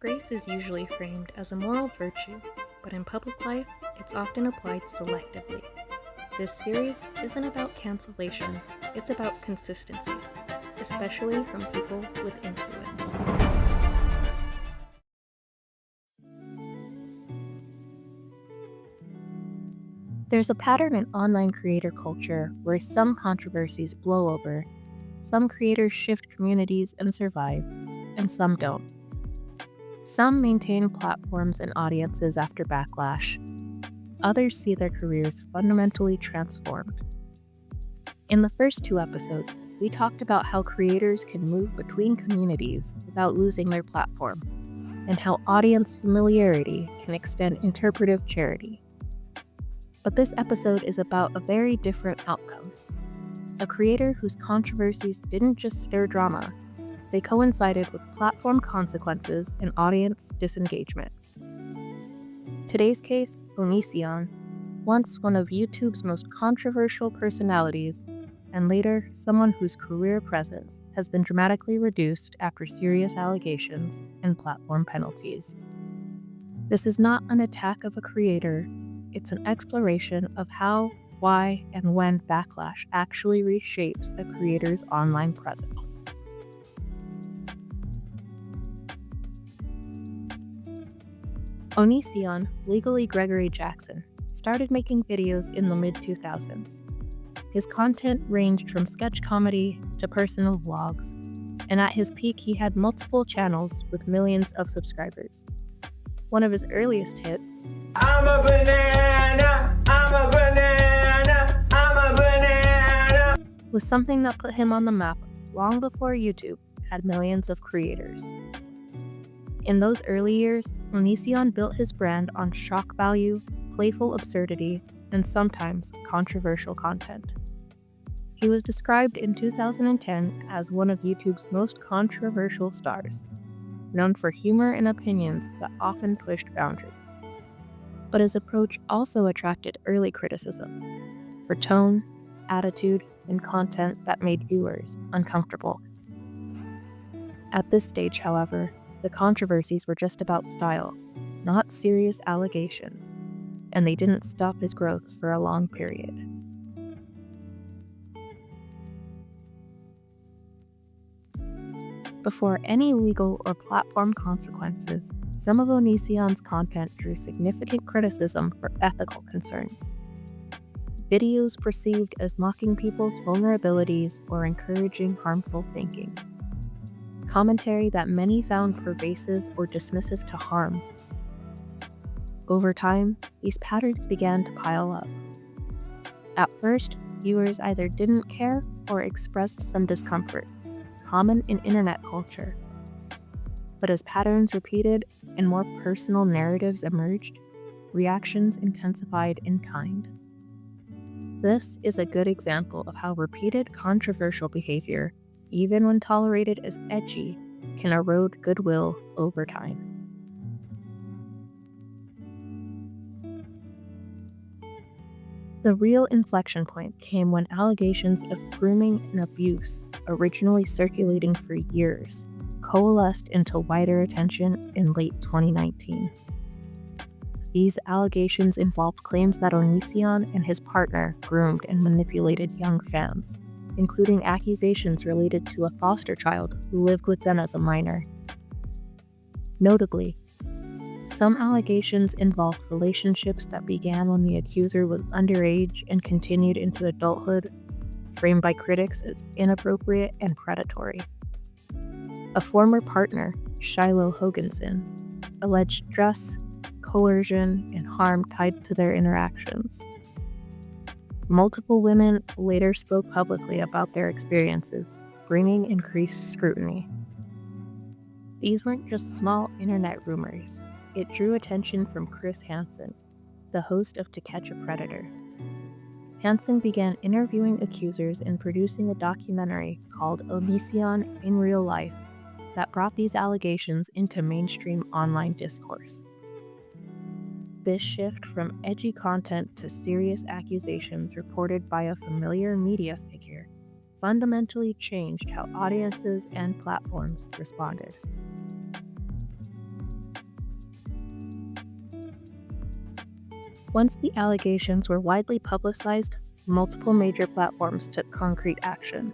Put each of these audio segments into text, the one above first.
Grace is usually framed as a moral virtue, but in public life, it's often applied selectively. This series isn't about cancellation, it's about consistency, especially from people with influence. There's a pattern in online creator culture where some controversies blow over, some creators shift communities and survive, and some don't. Some maintain platforms and audiences after backlash. Others see their careers fundamentally transformed. In the first two episodes, we talked about how creators can move between communities without losing their platform, and how audience familiarity can extend interpretive charity. But this episode is about a very different outcome. A creator whose controversies didn't just stir drama, they coincided with platform consequences and audience disengagement. Today's case, Onision, once one of YouTube's most controversial personalities, and later someone whose career presence has been dramatically reduced after serious allegations and platform penalties. This is not an attack of a creator, it's an exploration of how, why, and when backlash actually reshapes a creator's online presence. Onision, legally Gregory Jackson, started making videos in the mid-2000s. His content ranged from sketch comedy to personal vlogs, and at his peak he had multiple channels with millions of subscribers. One of his earliest hits, I'm a banana, I'm a banana, I'm a banana, was something that put him on the map long before YouTube had millions of creators. In those early years, Onision built his brand on shock value, playful absurdity, and sometimes controversial content. He was described in 2010 as one of YouTube's most controversial stars, known for humor and opinions that often pushed boundaries. But his approach also attracted early criticism for tone, attitude, and content that made viewers uncomfortable. At this stage, however, the controversies were just about style, not serious allegations, and they didn't stop his growth for a long period. Before any legal or platform consequences, some of Onision's content drew significant criticism for ethical concerns. Videos perceived as mocking people's vulnerabilities or encouraging harmful thinking. Commentary that many found pervasive or dismissive to harm. Over time, these patterns began to pile up. At first, viewers either didn't care or expressed some discomfort, common in internet culture. But as patterns repeated and more personal narratives emerged, reactions intensified in kind. This is a good example of how repeated controversial behavior, even when tolerated as edgy, can erode goodwill over time. The real inflection point came when allegations of grooming and abuse, originally circulating for years, coalesced into wider attention in late 2019. These allegations involved claims that Onision and his partner groomed and manipulated young fans, including accusations related to a foster child who lived with them as a minor. Notably, some allegations involved relationships that began when the accuser was underage and continued into adulthood, framed by critics as inappropriate and predatory. A former partner, Shiloh Hoganson, alleged stress, coercion, and harm tied to their interactions. Multiple women later spoke publicly about their experiences, bringing increased scrutiny. These weren't just small internet rumors. It drew attention from Chris Hansen, the host of To Catch a Predator. Hansen began interviewing accusers and producing a documentary called Onision in Real Life that brought these allegations into mainstream online discourse. This shift from edgy content to serious accusations reported by a familiar media figure fundamentally changed how audiences and platforms responded. Once the allegations were widely publicized, multiple major platforms took concrete action.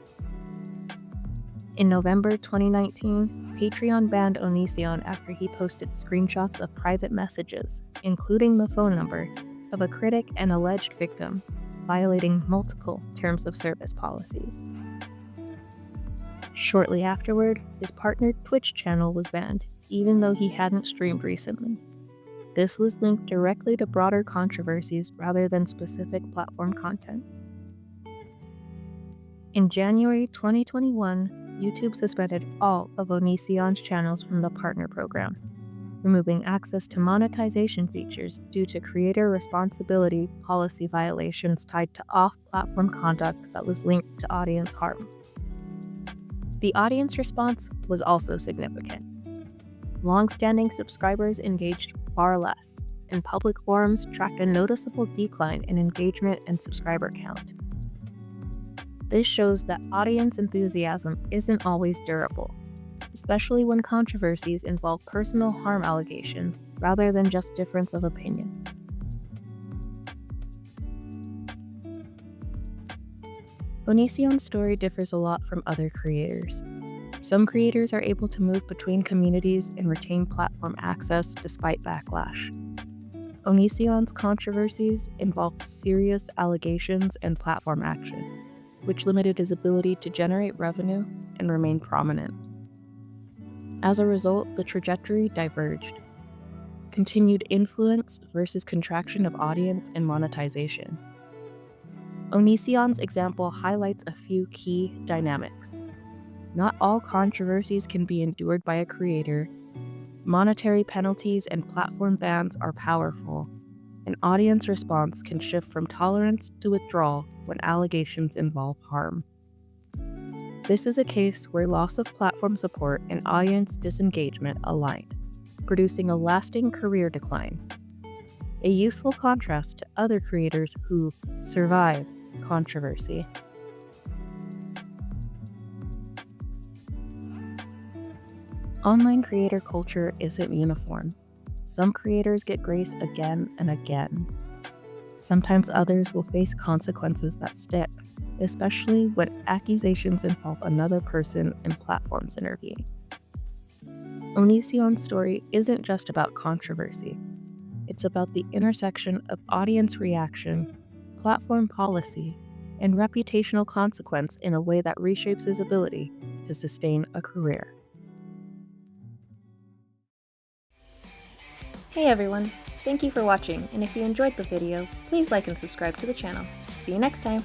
In November 2019, Patreon banned Onision after he posted screenshots of private messages, including the phone number, of a critic and alleged victim, violating multiple terms of service policies. Shortly afterward, his partnered Twitch channel was banned, even though he hadn't streamed recently. This was linked directly to broader controversies rather than specific platform content. In January 2021, YouTube suspended all of Onision's channels from the partner program, removing access to monetization features due to creator responsibility policy violations tied to off-platform conduct that was linked to audience harm. The audience response was also significant. Long-standing subscribers engaged far less, and public forums tracked a noticeable decline in engagement and subscriber count. This shows that audience enthusiasm isn't always durable, especially when controversies involve personal harm allegations rather than just difference of opinion. Onision's story differs a lot from other creators. Some creators are able to move between communities and retain platform access despite backlash. Onision's controversies involved serious allegations and platform action, which limited his ability to generate revenue and remain prominent. As a result, the trajectory diverged. Continued influence versus contraction of audience and monetization. Onision's example highlights a few key dynamics. Not all controversies can be endured by a creator. Monetary penalties and platform bans are powerful. An audience response can shift from tolerance to withdrawal when allegations involve harm. This is a case where loss of platform support and audience disengagement aligned, producing a lasting career decline. A useful contrast to other creators who survive controversy. Online creator culture isn't uniform. Some creators get grace again and again. Sometimes others will face consequences that stick, especially when accusations involve another person and platforms intervene. Onision's story isn't just about controversy. It's about the intersection of audience reaction, platform policy, and reputational consequence in a way that reshapes his ability to sustain a career. Hey everyone, thank you for watching, and if you enjoyed the video, please like and subscribe to the channel. See you next time!